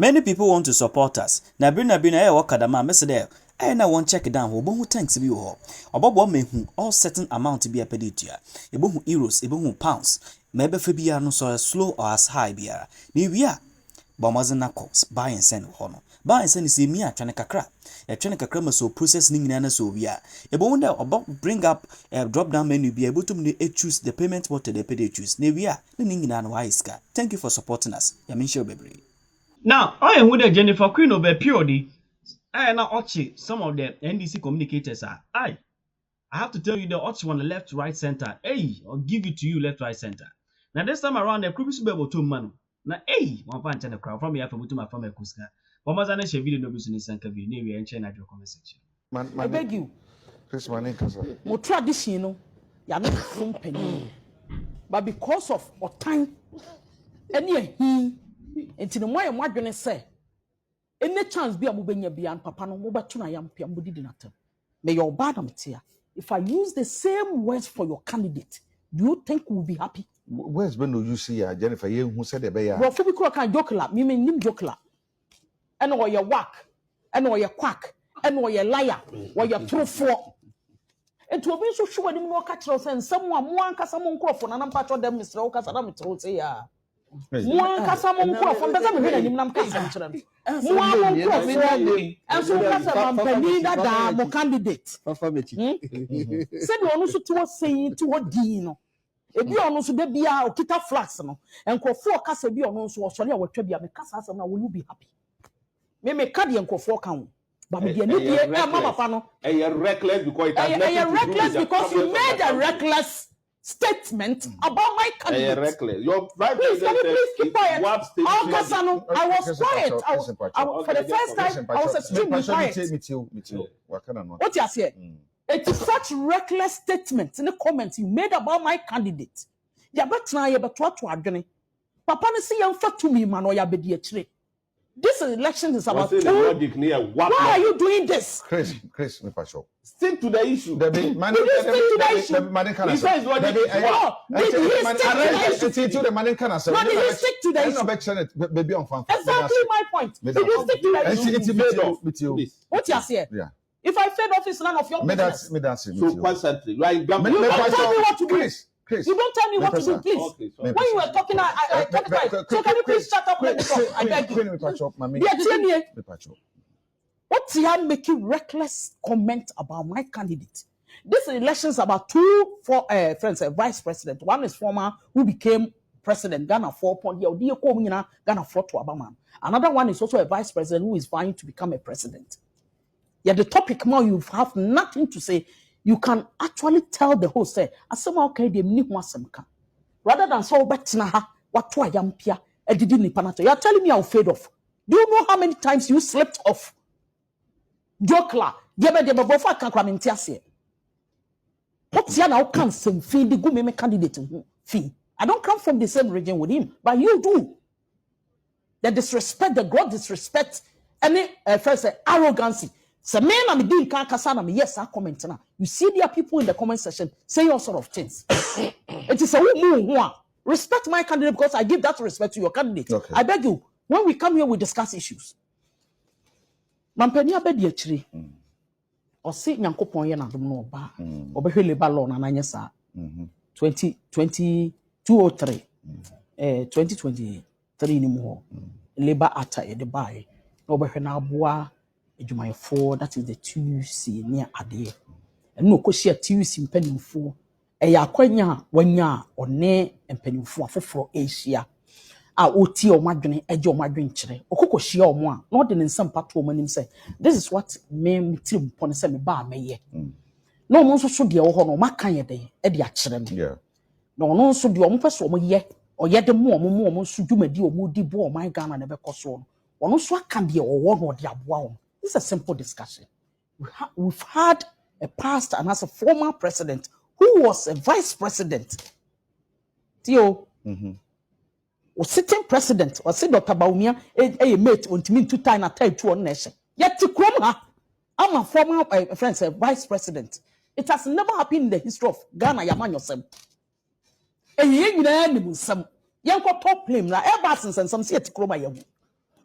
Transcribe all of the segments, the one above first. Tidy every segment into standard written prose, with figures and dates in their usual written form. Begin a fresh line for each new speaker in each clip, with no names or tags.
Many people want to support us. Na bina wakadama mesede. Na one check down obo thanks bi wo. Obobo mehu all certain amount bi apeditia. Ebohu euros, ebohu pounds. Mebe fe bia no so slow or as high bia. Ni wia bomazena cost buy and send hono. Buy and send is me atwane kakra. E twene kakra ma so process ni nyina na so bia. Ebohu da obo bring up drop down menu bia ebotum ni choose the payment method they pay choose. Ni wia ni nyina na wa iska. Thank you for supporting us. Ya mention bebre.
Now, I am with the Jennifer Queen of a PhD. I now watch some of the NDC communicators are. I have to tell you the watch on the left, right, center. Hey, I'll give it to you left, right, center. Now this time around, the crew be able to man. Now, hey, one fan channel crowd from here from my family Kuska. But my son is a video no business and can be near and change your comment section.
I beg you,
Chris Manin,
more traditional, you're not from penny. But because of what time, any until the more I'm going to say. Any chance be a moving beyond papa no mobile tuna yam piam budi dinata. May your bad here. If I use the same words for your candidate, do you think we'll be happy?
Where's Beno you see Jennifer who said the bear?
Well, for because I joke la, me mean joke la. And or your whack, and or your quack, and or your liar, or your true for. And to be so sure them no catch us and someone more cause someone call for and I'm part of them Mr. Okas and I'm say ya. One cause someone call from doesn't mean him nam case. One and so cause I'm penina da mo candidate. Said one so to saying to what dino. Ebi ono so de bia okita flags no. Enkofo kasa bi ono so so le awotwa bia me kasa asem na will you be happy? Me ka de enkofo kan. But me de ni die mama pa no.
Reckless because it has nothing to do
reckless because you made a reckless statement about my candidate.
Reckless. Your vice
please keep quiet. I was quiet. For the first time, I was extremely quiet. What you say? It is such reckless statements in the comments you made about my candidate. You better now you better to adwene. Papa ne see you to me man or you be di achire. This election is about why are you doing this?
Chris, me for sure.
Stick to the issue.
Did he stick to the issue? No, did he stick to the issue?
Exactly my point. Did you stick to the issue? What you say?
Yeah.
If I failed office, none of your business.
So constantly, you are
You don't tell me what to do. You don't tell me what to do, please.
Okay,
when you were talking, I talked right. So can you please shut up? Let me talk. I beg you. What's here making reckless comment about my candidate? This election is about two friends, vice president. One is former who became president, Ghana 4.0, Ghana 4 to Obama. Another one is also a vice president who is vying to become a president. Yeah, the topic more you have nothing to say. You can actually tell the host say, "Asema okay, dem ni ho asemka." Rather than so betina ha, what to ayampia, edidi ni panato. You are telling me I'm afraid of. Do you know how many times you slipped off? Jokla, debe bofa kan kwa mentiase. What's ya now can some fee the good me candidate fee. I don't come from the same region with him, but you do. The disrespect, the God disrespect, any first arrogancy. So men am doing kasana me yes I comment now. You see there are people in the comment section saying all sort of things. It is a who respect my candidate because I give that respect to your candidate.
Okay.
I beg you, when we come here we discuss issues. Mampeni abedi achiri. O si nyankopon ye na dum no ba. Obehwe labor law na nanye sa. 2003 2023 ni mo. Labor act e de buy. Obehwe na aboa Ejumaifor, that is the TUC near Ade. And no question TUC pennyfo. A yaquanya, 1 year or ne and pennyfo for Asia. I OT or madrin, edge or madrin chere, or cocoa she or more, not in some part woman him say. This is what me tim upon a semi bar may ye. No one should be a honor, my kind day, Eddie children.
Yeah.
No, so the person ye, or yet the more should do me deal moody bore my gun and never cost one. Or no so can be or one or the above. This is a simple discussion. We've had a past and as a former president who was a vice president. Theo, was sitting president, or said Dr. Baumia, a mate, on to me 2 times at 2 nation. Yet to Kroma, I'm a former friend, a vice president. It has never happened in the history of Ghana, Yaman yourself. A young some young top name, like Airbus and some say to Kroma.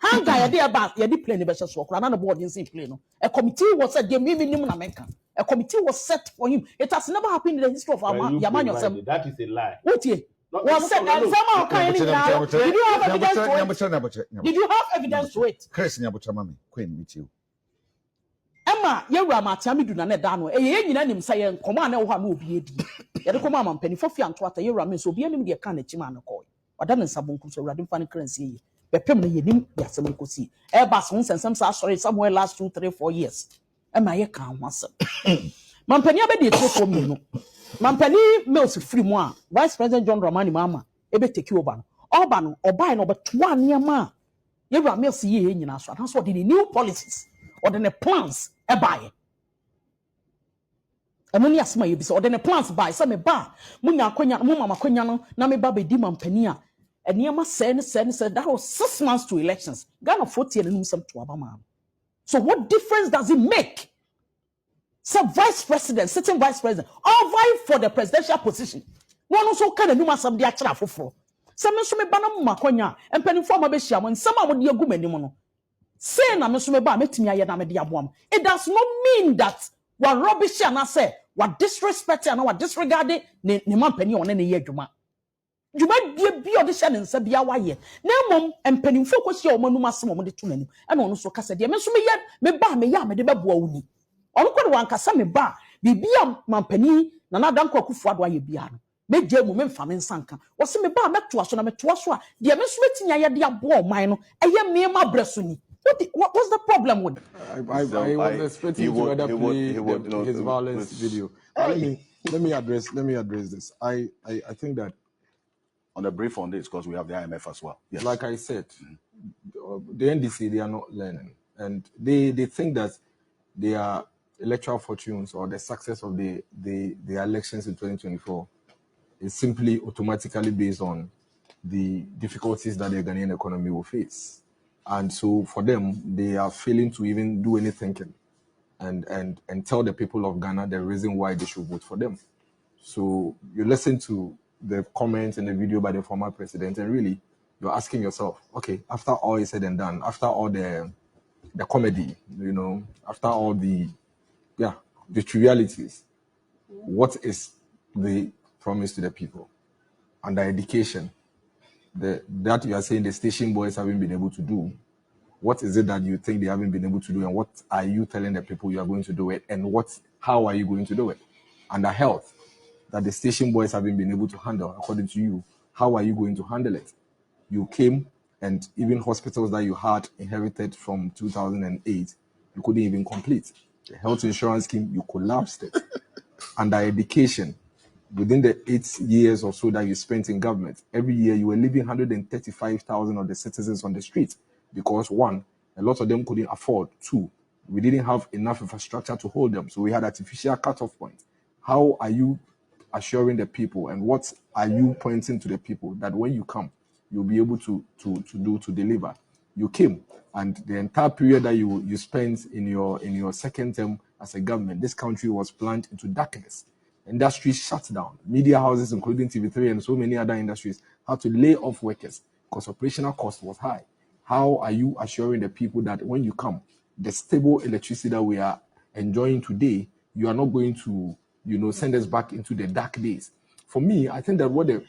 Hanga ya dey about ya dey plane be so kra na board in plane no. A committee was set the minimum na menka. A committee was set for him. It has never happened in the history of Yamanyo.
That is a lie.
What ye? Was set and somehow kind of did you have evidence to it? Did you have evidence to it?
Chris Nyabucha mami, Queen meet you.
Emma, yewura matiami du na ne da no. Ye nyina nim say en koma na wo ha na obi edi. Ye de koma man panifo fi anto ata yewura me so obi anim de ka na chima na koy. Oda ne nsabonku so urade mfa ne kransie yi. Bepem na yenim ya asem kosi. E ba so nsensem sa sorry somewhere last 2 3 4 years. Emma ye kan ho asem. Mampani abedi etofo mi no. Mampani mails free mo a Vice President John Dramani Mahama ebe take over no. Oba no obai no beto anema. Yewura mails ye nyina so. That's what the new policies or the plans e buy. Emoni asema ye bi so or the plans buy. Say me ba munya akonya mu mama akonya no na me ba be di mampani a enema sen that was 6 months to elections. Ghana 40 and some to abama. So what difference does it make? Some vice president, sitting vice president, all vying for the presidential position. No one also can do some dia chara foforo. Some me so me ba na mu makonya empani for ma be hia mo nsam a mo de agum anim no. Say na me so me ba metimi aye na me de aboam. It does not mean that what rubbish and I say what disrespect and what disregard ne mampani on ne ye adwuma. Dwuma die bi o de hye ne nsa bia waye. Na mom empanimfo kosi o manum asem o mo de to nanim. E na ono so kasa de me so me ye me ba me ya me de beboa wuni. Ono ko de wankasa me ba bibia mampani na na danko akufu ado aye bia no. Me je mu me mfa me nsanka. Wo se me ba meto aso na meto aso a de me so metinya ye de abo man no eye me ma breso ni. What's the problem with it?
I was expecting to rather play his violence video. Let me address this. I think that
on a brief on this, because we have the IMF as well. Yes.
Like I said, the NDC, they are not learning. And they think that their electoral fortunes or the success of the elections in 2024 is simply automatically based on the difficulties that the Ghanaian economy will face. And so for them, they are failing to even do any thinking and tell the people of Ghana the reason why they should vote for them. So you listen to the comments in the video by the former president, and really you're asking yourself, okay, after all is said and done, after all the comedy, after all the trivialities, what is the promise to the people? And the education that you are saying the station boys haven't been able to do, what is it that you think they haven't been able to do, and what are you telling the people you are going to do it, and how are you going to do it? And the health that the station boys haven't been able to handle, according to you, how are you going to handle it? You came, and even hospitals that you had inherited from 2008, you couldn't even complete. The health insurance scheme, you collapsed it. And the education, within the 8 years or so that you spent in government, every year you were leaving 135,000 of the citizens on the street because, one, a lot of them couldn't afford. Two, we didn't have enough infrastructure to hold them, so we had artificial cutoff points. How are you assuring the people, and what are you pointing to the people that when you come, you'll be able to deliver? You came, and the entire period that you spent in your second term as a government, this country was plunged into darkness. Industries shut down. Media houses, including TV3 and so many other industries, had to lay off workers because operational cost was high. How are you assuring the people that when you come, the stable electricity that we are enjoying today, you are not going to, send us back into the dark days? For me, I think that what the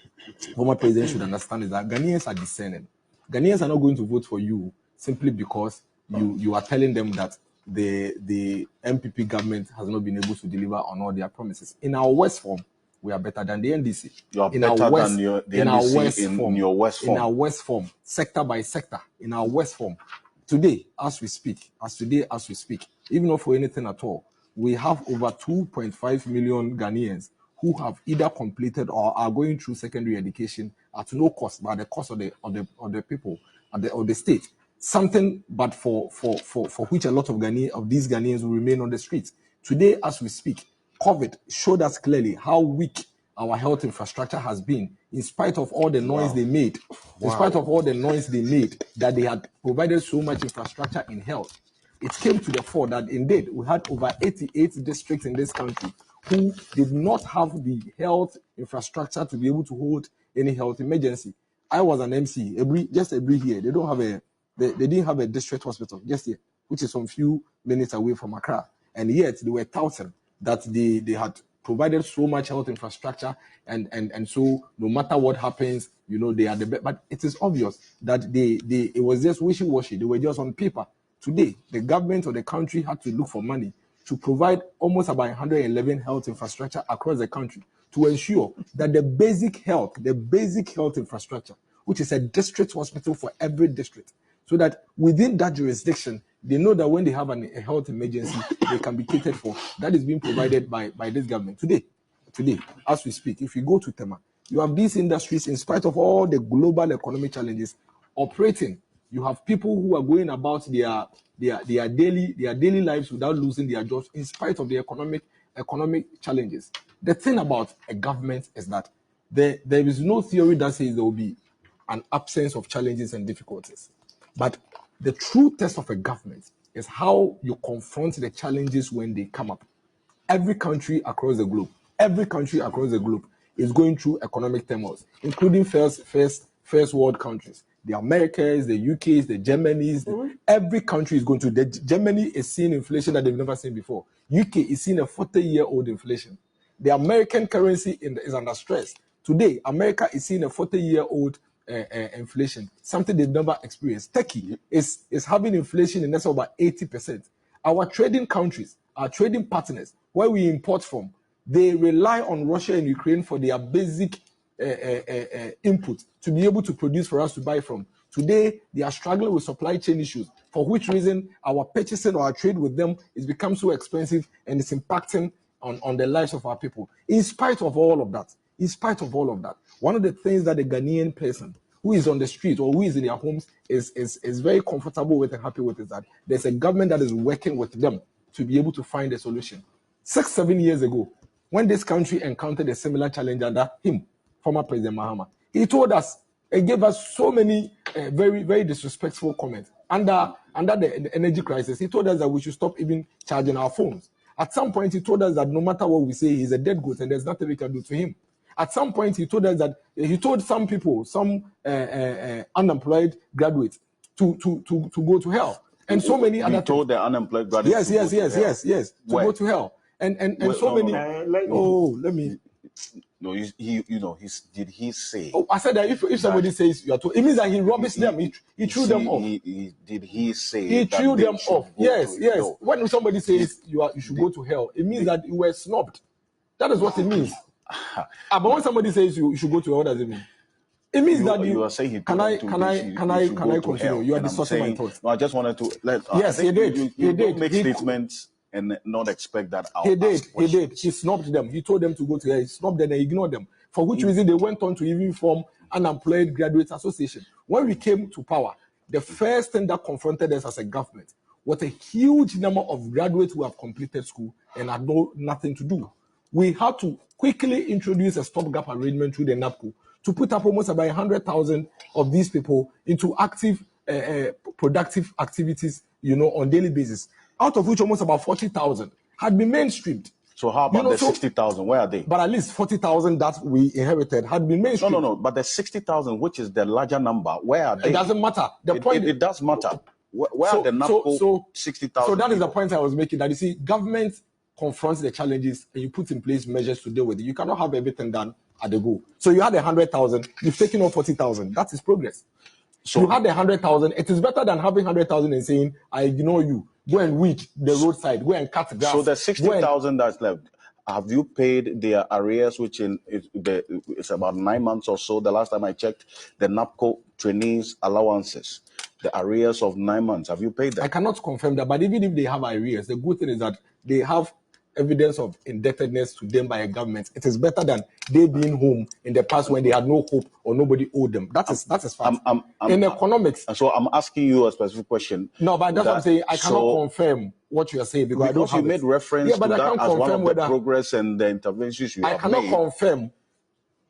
former president should understand is that Ghanaians are discerning. Ghanaians are not going to vote for you simply because you are telling them that the MPP government has not been able to deliver on all their promises. In our West form, we are better than the NDC.
You are better than the NDC in your West form.
In our West form, sector by sector, in our West form. Today, as we speak, even not for anything at all, we have over 2.5 million Ghanaians who have either completed or are going through secondary education at no cost, but at the cost of the people, of the state. Something, but for which a lot of these Ghanaians will remain on the streets. Today, as we speak, COVID showed us clearly how weak our health infrastructure has been, in spite of all the noise they made. In spite of all the noise they made, that they had provided so much infrastructure in health. It came to the fore that indeed we had over 88 districts in this country who did not have the health infrastructure to be able to hold any health emergency. I was an MC, just every year. They don't have they didn't have a district hospital just here, which is some few minutes away from Accra. And yet they were touting that they had provided so much health infrastructure and so no matter what happens, they are the best. But it is obvious that it was just wishy-washy. They were just on paper. Today, the government or the country had to look for money to provide almost about 111 health infrastructure across the country to ensure that the basic health infrastructure, which is a district hospital for every district, so that within that jurisdiction, they know that when they have a health emergency, they can be catered for. That is being provided by this government. Today, as we speak, if you go to Tema, you have these industries, in spite of all the global economic challenges, operating. You have people who are going about their daily lives without losing their jobs, in spite of the economic challenges. The thing about a government is that there is no theory that says there will be an absence of challenges and difficulties. But the true test of a government is how you confront the challenges when they come up. Every country across the globe is going through economic turmoil, including first world countries. The Americas, the UKs, the Germanys, every country is going through. Germany is seeing inflation that they've never seen before. UK is seeing a 40-year-old inflation. The American currency is under stress. Today, America is seeing a 40-year-old inflation, something they've never experienced. Turkey is having inflation in excess of about 80%. Our trading countries, our trading partners, where we import from, they rely on Russia and Ukraine for their basic input to be able to produce for us to buy from. Today, they are struggling with supply chain issues, for which reason our purchasing or our trade with them is become so expensive and it's impacting on the lives of our people. In spite of all of that, one of the things that the Ghanaian person who is on the street or who is in their homes is very comfortable with and happy with is that there's a government that is working with them to be able to find a solution. 6-7 years ago, when this country encountered a similar challenge under him, former President Mahama, he told us, he gave us so many very, very disrespectful comments. Under the energy crisis, he told us that we should stop even charging our phones. At some point, he told us that no matter what we say, he's a dead goat and there's nothing we can do to him. At some point, he told us that he told some people, some unemployed graduates, to go to hell, and so many other.
He told the unemployed graduates.
Yes, to go to hell, and so many. Let me.
No, did he say?
Oh, I said that if somebody says you are told, it means that he rubbish them. He threw them off.
Did he say?
He threw them off. Yes.
No.
When somebody says you should go to hell, it means that you were snubbed. That is what it means. But when somebody says you should go to hell, what does it mean? It means that you are saying he can I continue? You are distorting my thoughts.
No, I just wanted to let.
Yes, he did.
He did make statements and not expect that out.
He did. He snubbed them. He told them to go to hell. He snubbed them and ignored them. For which reason they went on to even form Unemployed Graduates Association. When we came to power, the first thing that confronted us as a government was a huge number of graduates who have completed school and had nothing to do. We had to quickly introduce a stopgap arrangement through the NAPCO to put up almost about 100,000 of these people into active, productive activities, on daily basis, out of which almost about 40,000 had been mainstreamed.
So how about the 60,000? Where are they?
But at least 40,000 that we inherited had been mainstreamed.
No. But the 60,000, which is the larger number, where are they?
It doesn't matter.
It does matter. Where are the NAPCO 60,000?
So that is the point I was making. That you see, government confronts the challenges and you put in place measures to deal with it. You cannot have everything done at the go. So you had 100,000, you've taken off 40,000. That is progress. So you had 100,000. It is better than having 100,000 and saying, I ignore you. Go and weed the roadside. Go and cut grass.
So the 60,000 that's left, have you paid their arrears, which it's about 9 months or so? The last time I checked, the NAPCO trainees allowances, the arrears of 9 months. Have you paid that?
I cannot confirm that, but even if they have arrears, the good thing is that they have evidence of indebtedness to them by a government. It is better than they being home in the past when they had no hope or nobody owed them. That is fact. In economics.
So I'm asking you a specific question.
No, but that's what I'm saying. I cannot confirm what you are saying because I don't have
you made reference to that as one of the progress and the interventions you have made.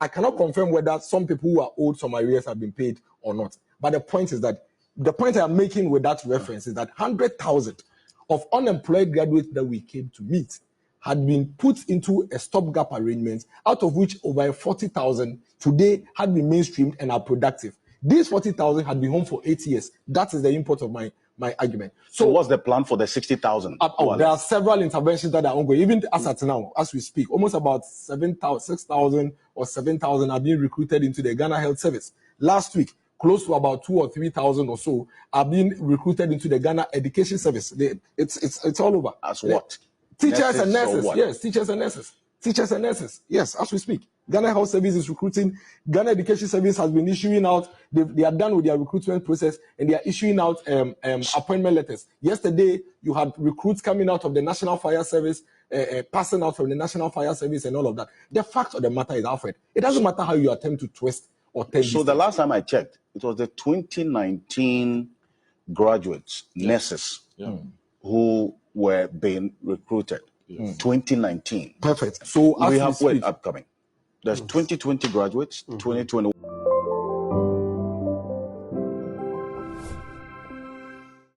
I cannot confirm whether some people who are owed some arrears have been paid or not. But the point is that the point I am making with that reference is that 100,000 of unemployed graduates that we came to meet had been put into a stopgap arrangement, out of which over 40,000 today had been mainstreamed and are productive. These 40,000 had been home for 8 years. That is the import of my argument.
So what's the plan for the 60,000?
There are several interventions that are ongoing. Even as at now, as we speak, almost about 6,000 or 7,000 are being recruited into the Ghana Health Service. Last week, close to about 2,000 or 3,000 or so are being recruited into the Ghana Education Service. It's all over.
As what?
Teachers and
Nurses or
nurses.
what?
Yes, teachers and nurses. Teachers and nurses. Yes, as we speak. Ghana Health Service is recruiting. Ghana Education Service has been issuing out. They are done with their recruitment process and they are issuing out appointment letters. Yesterday, you had recruits coming out of the National Fire Service, passing out from the National Fire Service and all of that. The fact of the matter is, Alfred, it doesn't matter how you attempt to twist or turn.
So the last time I checked, it was the 2019 graduates, nurses, who were being recruited. 2019.
Perfect. So as
we have
speak,
upcoming. There's 2020 graduates, 2021.